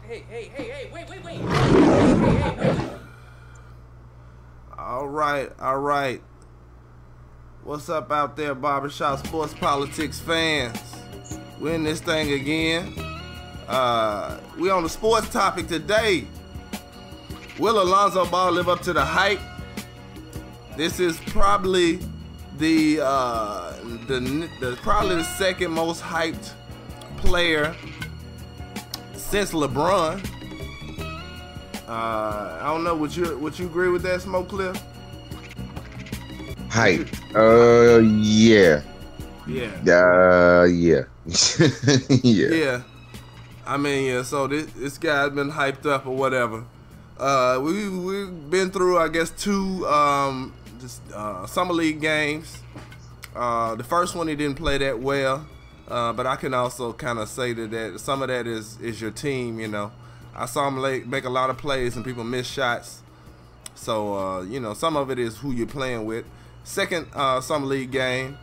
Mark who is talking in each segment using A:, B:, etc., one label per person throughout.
A: Hey, wait.
B: All right, all right. What's up out there, barbershop sports politics fans? We're in this thing again. We on the sports topic today. Will Lonzo Ball live up to the hype? This is probably the probably the second most hyped player since LeBron. I don't know. Would you agree with that, Smoke Cliff?
C: Hype. Yeah. Yeah. Yeah.
B: Yeah. I mean, yeah. So this guy's been hyped up or whatever. We've been through, I guess, two summer league games. The first one he didn't play that well, but I can also kind of say that some of that is your team. You know, I saw him make a lot of plays and people miss shots. So you know, some of it is who you're playing with. Second summer league game,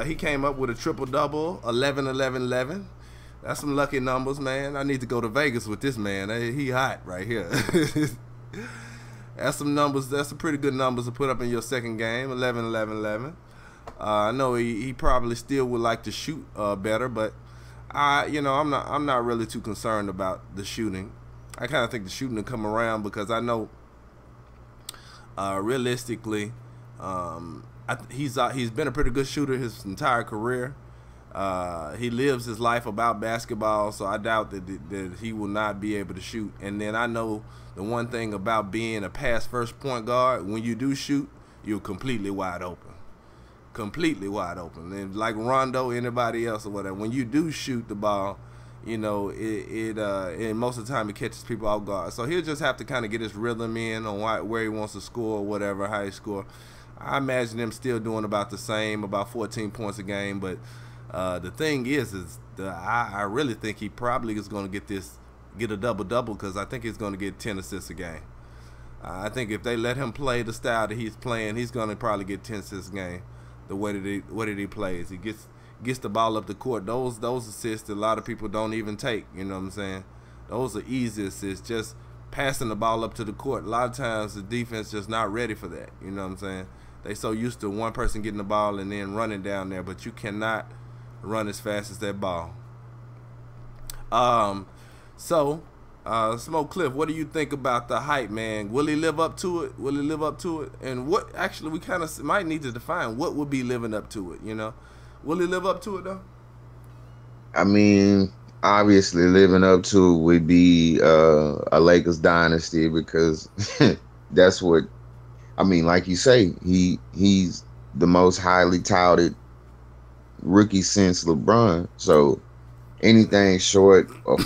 B: he came up with a triple-double, 11-11-11. That's some lucky numbers, man. I need to go to Vegas with this man. He hot right here. That's some numbers. That's some pretty good numbers to put up in your second game, 11-11-11. I know he probably still would like to shoot better, but I'm not really too concerned about the shooting. I kind of think the shooting will come around because I know realistically, he's been a pretty good shooter his entire career. He lives his life about basketball, so I doubt that he will not be able to shoot. And then I know the one thing about being a pass-first point guard, when you do shoot, you're completely wide open. Completely wide open. And like Rondo, anybody else or whatever, when you do shoot the ball, you know, and most of the time it catches people off guard. So he'll just have to kind of get his rhythm in on where he wants to score or whatever, how he score. I imagine him still doing about the same, about 14 points a game, but the thing is I really think he probably is going to get a double-double because I think he's going to get 10 assists a game. I think if they let him play the style that he's playing, he's going to probably get 10 assists a game. The way that he plays, he gets the ball up the court. Those assists that a lot of people don't even take. You know what I'm saying? Those are easy assists. Just passing the ball up to the court. A lot of times the defense just not ready for that. You know what I'm saying? They so used to one person getting the ball and then running down there, but you cannot run as fast as that ball. Smoke Cliff, what do you think about the hype, man? Will he live up to it? Will he live up to it? And what, actually, we kind of might need to define what would be living up to it, you know? Will he live up to it, though?
C: I mean, obviously, living up to it would be a Lakers dynasty because that's what, I mean, like you say, he's the most highly touted rookie since LeBron. So anything short of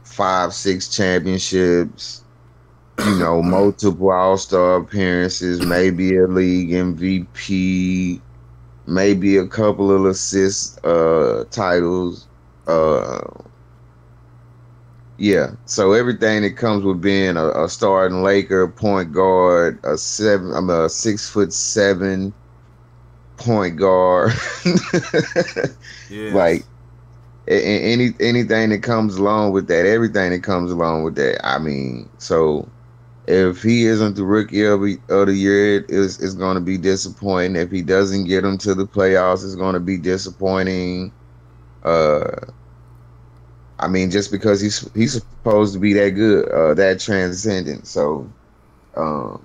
C: 5-6 championships, you know, multiple All-Star appearances, maybe a league MVP, maybe a couple of assist titles. Yeah. So everything that comes with being a starting Laker, point guard, a 6'7" point guard.
B: Yes.
C: Like anything that comes along with that, everything that comes along with that. I mean, so if he isn't the rookie of the year, it's going to be disappointing. If he doesn't get him to the playoffs, it's going to be disappointing. I mean, just because he's supposed to be that good, that transcendent. So I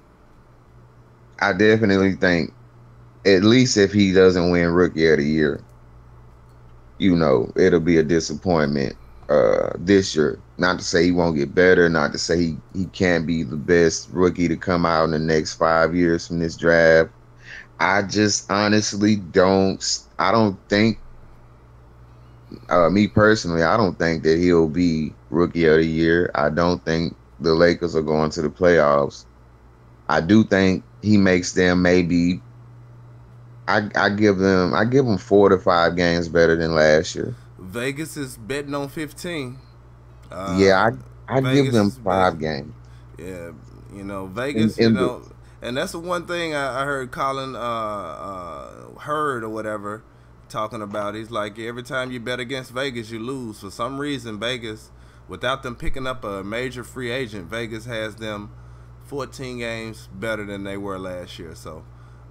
C: definitely think, at least if he doesn't win Rookie of the Year, you know, it'll be a disappointment this year. Not to say he won't get better, not to say he can't be the best rookie to come out in the next 5 years from this draft. I just honestly don't think, me personally, I don't think that he'll be Rookie of the Year. I don't think the Lakers are going to the playoffs. I do think he makes them maybe, I give them 4 to 5 games better than last year.
B: Vegas is betting on 15.
C: Yeah, I give
B: Vegas
C: them
B: is
C: 5
B: betting.
C: games.
B: Yeah, you know, Vegas, and that's the one thing I heard Colin heard or whatever talking about. He's like, every time you bet against Vegas, you lose. For some reason, Vegas without them picking up a major free agent, Vegas has them 14 games better than they were last year. So,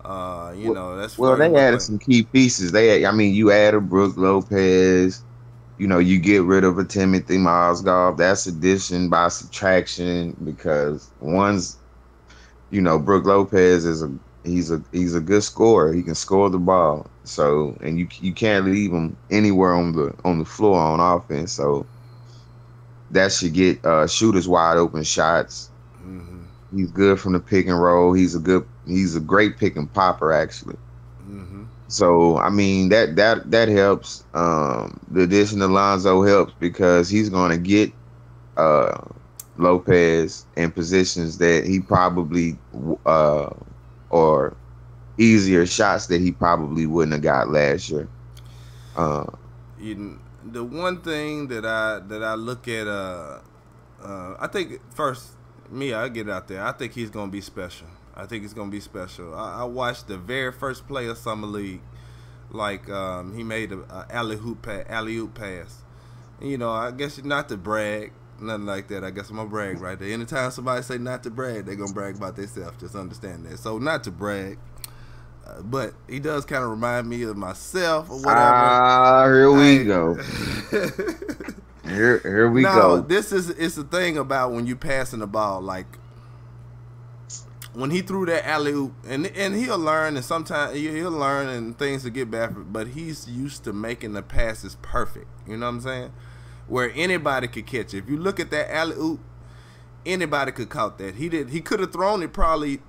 B: that's
C: Well, they
B: flagrant
C: added
B: play.
C: some key pieces. I mean, you added Brooke Lopez. You get rid of a Timothy Mozgov. That's addition by subtraction because Brooke Lopez he's a good scorer. He can score the ball. So, and you can't leave him anywhere on the floor on offense. So that should get shooters wide open shots.
B: Mm-hmm.
C: He's good from the pick and roll. He's a great pick and popper actually.
B: Mm-hmm.
C: So I mean that helps. The addition of Lonzo helps because he's going to get uh, Lopez in positions that he probably or easier shots that he probably wouldn't have got last year.
B: The one thing that I look at, I think first I get it out there. I think he's gonna be special. I think he's gonna be special. I watched the very first play of summer league, like he made a alley oop pass. And, I guess not to brag, nothing like that. I guess I'm gonna brag right there. Anytime somebody say not to brag, they're gonna brag about themselves. Just understand that. So not to brag. But he does kind of remind me of myself or whatever.
C: Here we go. Here we go.
B: It's the thing about when you passing the ball, like when he threw that alley oop, and he'll learn, and sometimes he'll learn and things will get better, but he's used to making the passes perfect. You know what I'm saying? Where anybody could catch it. If you look at that alley oop, anybody could caught that. He could have thrown it probably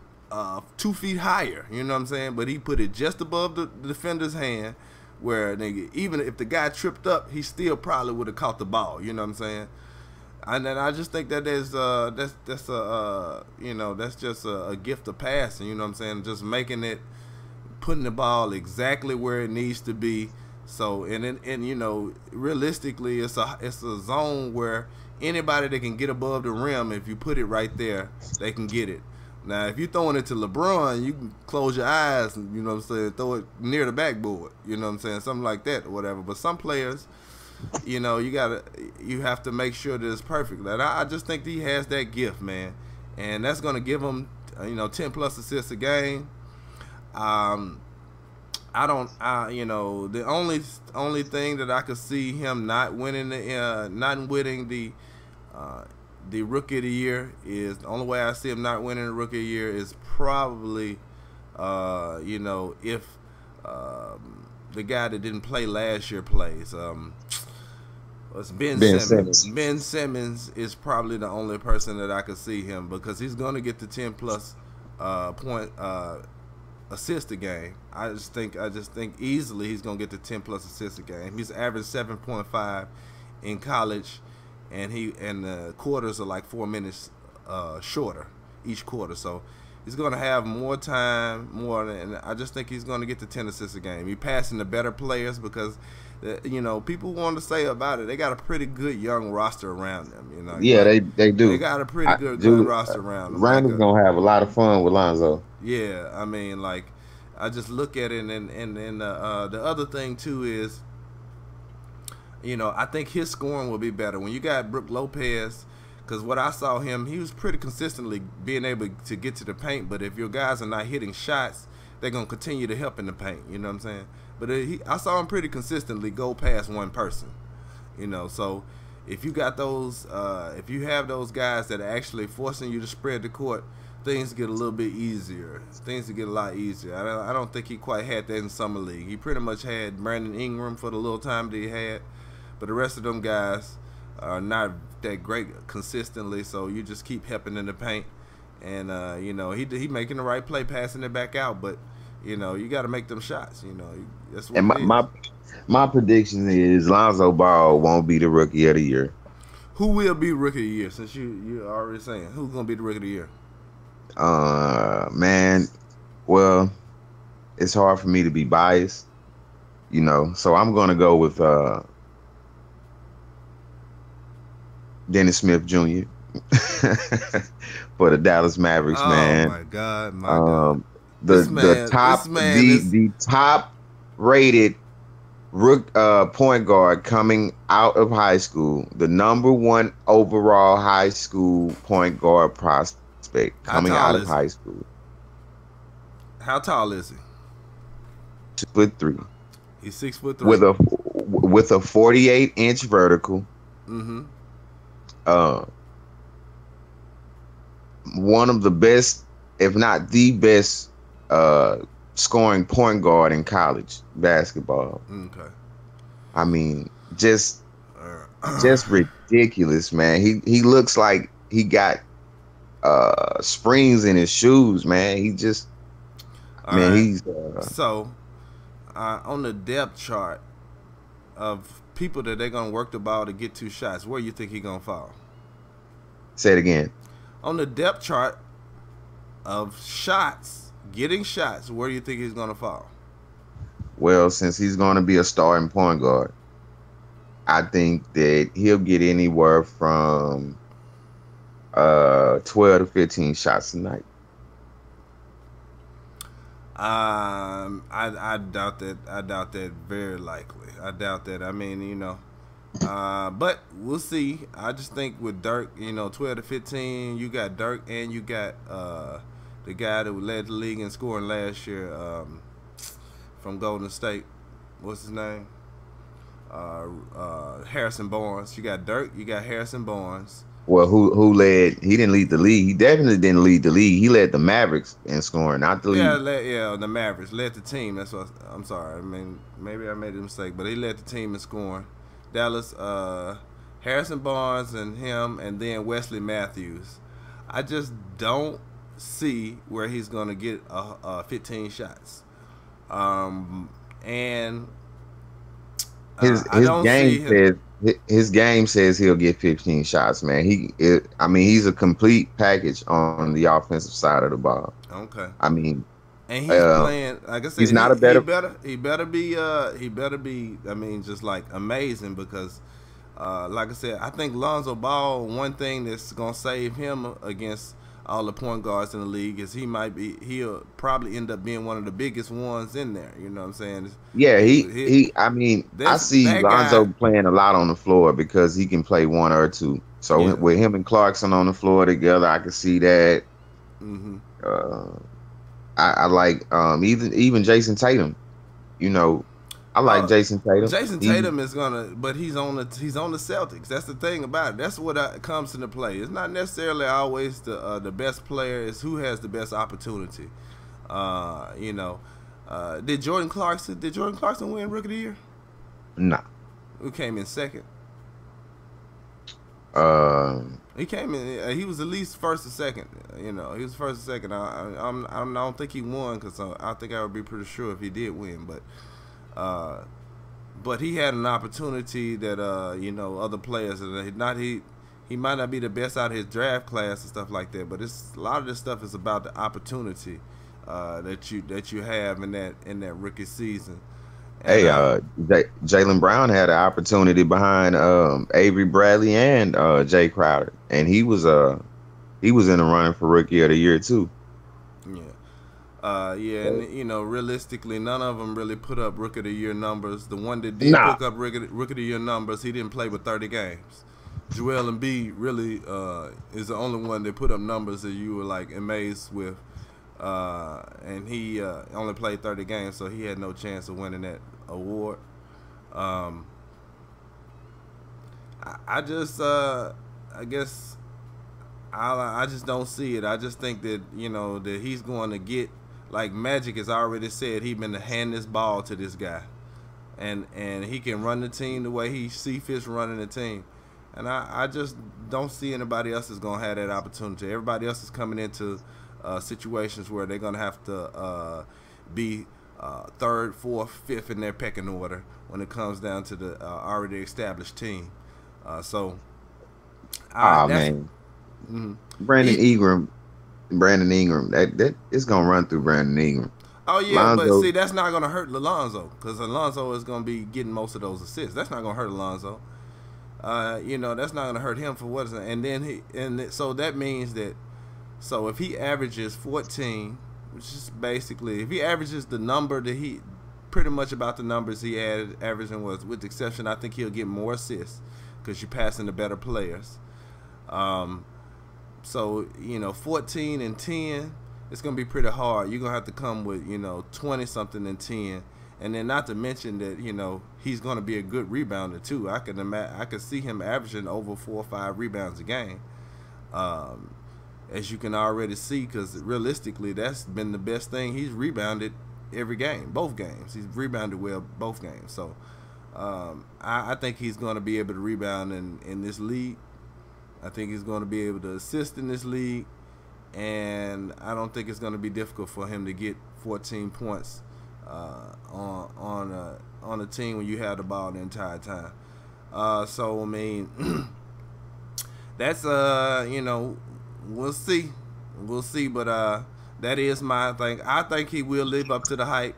B: 2 feet higher, you know what I'm saying? But he put it just above the defender's hand, where even if the guy tripped up, he still probably would have caught the ball. You know what I'm saying? And then I just think that that's just a gift of passing. You know what I'm saying? Just putting the ball exactly where it needs to be. So realistically, it's a zone where anybody that can get above the rim, if you put it right there, they can get it. Now, if you're throwing it to LeBron, you can close your eyes and, throw it near the backboard, you know what I'm saying, something like that or whatever. But some players, you have to make sure that it's perfect. And I just think that he has that gift, man, and that's going to give him, 10 plus assists a game. The only thing that I could see him not winning the rookie of the year is the only way I see him not winning the rookie of the year is probably, if the guy that didn't play last year plays. It's Ben Simmons. Ben Simmons is probably the only person that I could see him because he's going to get the 10 plus point assist a game. I just think easily he's going to get the 10 plus assist a game. He's averaged 7.5 in college. And the quarters are like 4 minutes shorter each quarter, so he's going to have more time, and I just think he's going to get the 10 assists a game. He's passing the better players because, people want to say about it, they got a pretty good young roster around them.
C: Yeah, they do.
B: They got a pretty good roster around them.
C: Randall's going to have a lot of fun with Lonzo.
B: Yeah, I mean, I just look at it, and the other thing too is, I think his scoring will be better when you got Brooke Lopez, because what I saw he was pretty consistently being able to get to the paint. But if your guys are not hitting shots, they're gonna continue to help in the paint. You know what I'm saying? But I saw him pretty consistently go past one person. So if you got those, if you have those guys that are actually forcing you to spread the court, things get a little bit easier. Things get a lot easier. I don't think he quite had that in summer league. He pretty much had Brandon Ingram for the little time that he had. But the rest of them guys are not that great consistently, so you just keep helping in the paint. And, he making the right play, passing it back out. But, you got to make them shots. That's what it is.
C: My prediction is Lonzo Ball won't be the rookie of the year.
B: Who will be rookie of the year, since you're already saying? Who's going to be the rookie of the year?
C: Man, well, it's hard for me to be biased, so I'm going to go with Dennis Smith Jr. for the Dallas Mavericks, man.
B: Oh my God!
C: The top rated point guard coming out of high school, the number one overall high school point guard prospect
B: How
C: coming out
B: tall
C: of
B: is he?
C: high school.
B: How tall is he?
C: 6'3",
B: He's 6'3".
C: with a 48-inch vertical.
B: Mm-hmm.
C: Uh, one of the best, if not the best, scoring point guard in college basketball.
B: Okay.
C: I mean, just
B: Uh,
C: ridiculous, man. He looks like he got springs in his shoes, man. He just,
B: all
C: man,
B: right.
C: he's
B: So, on the depth chart of people that they're gonna work the ball to get 2 shots, where you think he gonna fall?
C: say it again.
B: On the depth chart of shots, getting shots, where do you think he's gonna fall?
C: Well, since he's going to be a starting point guard, I think that he'll get anywhere from 12 to 15 shots a night.
B: I doubt that. I doubt that very likely. I doubt that. I mean, but we'll see. I just think with Dirk, 12 to 15, you got Dirk and you got the guy that led the league in scoring last year from Golden State. What's his name? Harrison Barnes. You got Dirk. You got Harrison Barnes.
C: Well, who led? He didn't lead the league. He definitely didn't lead the league. He led the Mavericks in scoring, not the league.
B: Yeah, the Mavericks led the team. That's what I'm sorry. I mean, maybe I made a mistake, but he led the team in scoring. Dallas, Harrison Barnes and him, and then Wesley Matthews. I just don't see where he's going to get 15 shots. And
C: his game says he'll get 15 shots, man. He's a complete package on the offensive side of the ball.
B: Okay.
C: I mean,
B: and he's playing, like I said,
C: he's not a better.
B: He better be. I mean, just like amazing because, like I said, I think Lonzo Ball. One thing that's gonna save him against all the point guards in the league is he'll probably end up being one of the biggest ones in there. You know what I'm saying?
C: Yeah, I see Lonzo playing a lot on the floor because he can play one or two. So with him and Clarkson on the floor together, I can see that.
B: Mm-hmm.
C: I like even Jason Tatum. I like Jason Tatum.
B: Jason Tatum is but he's on the Celtics. That's the thing about it. That's what comes into play. It's not necessarily always the best player. It's who has the best opportunity. Did Jordan Clarkson win Rookie of the Year?
C: Nah.
B: Who came in second? He came in. He was at least first or second. He was first or second. I don't think he won because I think I would be pretty sure if he did win, but he had an opportunity that other players he might not be the best out of his draft class and stuff like that, but a lot of this stuff is about the opportunity that you have in that rookie season. And,
C: Jaylen Brown had an opportunity behind Avery Bradley and Jay Crowder, and he was in the running for Rookie of the Year too.
B: And realistically, none of them really put up Rookie of the Year numbers. The one that did pick up Rookie of the Year numbers, he didn't play but 30 games. Joel Embiid really is the only one that put up numbers that you were like amazed with, and he only played 30 games, so he had no chance of winning that award. I just don't see it. I just think that that he's going to get. Like Magic has already said, he's been to hand this ball to this guy, and he can run the team the way he see fit running the team, and I just don't see anybody else is gonna have that opportunity. Everybody else is coming into situations where they're gonna have to be third, fourth, fifth in their pecking order when it comes down to the already established team.
C: Man, Brandon Ingram, that is gonna run through Brandon Ingram.
B: Oh yeah, Lonzo, but see, that's not gonna hurt Lonzo because Lonzo is gonna be getting most of those assists. That's not gonna hurt Lonzo. That's not gonna hurt him for what is it. And then so that means that if he averages 14, which is basically if he averages the number that he pretty much about the numbers he had averaging was, with the exception, I think he'll get more assists because you're passing to better players. So 14 and 10, it's gonna be pretty hard. You're gonna have to come with 20 something and 10, and then not to mention that he's gonna be a good rebounder too. I could see him averaging over 4 or 5 rebounds a game. As you can already see, because realistically, that's been the best thing. He's rebounded every game, both games. He's rebounded well both games. So I think he's going to be able to rebound in this league. I think he's going to be able to assist in this league. And I don't think it's going to be difficult for him to get 14 points on a team when you have the ball the entire time. So, I mean, that's, we'll see. We'll see, but that is my thing. I think he will live up to the hype.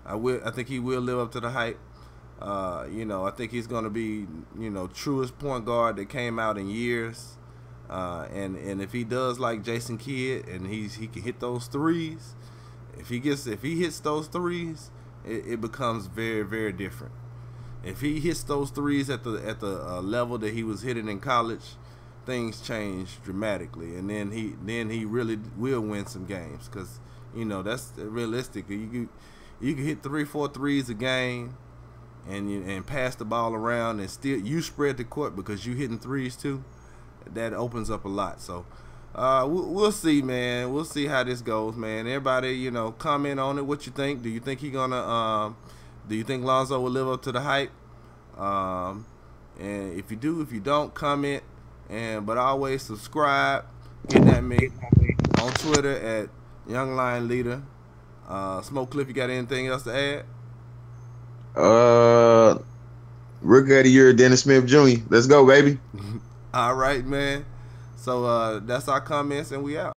B: I think he will live up to the hype. I think he's going to be, truest point guard that came out in years. And if he does like Jason Kidd and he can hit those threes, if he hits those threes, it becomes very, very different. If he hits those threes at the level that he was hitting in college, things change dramatically, and then he really will win some games, because that's realistic. You can hit 3-4 threes a game, and pass the ball around, and still you spread the court because you hitting threes too. That opens up a lot. So we'll see, man. We'll see how this goes, man. Everybody, comment on it. What you think? Do you think do you think Lonzo will live up to the hype? And if you do, if you don't, comment. But always subscribe. Get at me on Twitter at Young Lion Leader. Smoke Cliff, you got anything else to add?
C: Rookie of the Year, Dennis Smith Jr. Let's go, baby.
B: All right, man. So that's our comments, and we out.